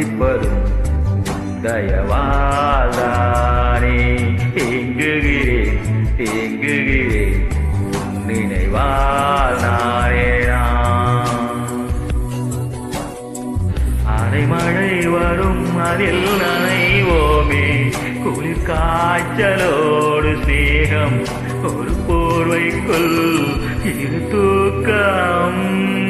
சுவாசிப்பதும் தயவால்தானே. தேங்குகிறேன் தேங்குகிறேன் உன் நினைவால் நானே நான். அரைமழை வரும் அதில் நனைவோமே, குளிர் காய்ச்சலோடு சேகம், ஒரு போர்வைக்குள் இரு தூக்கம்.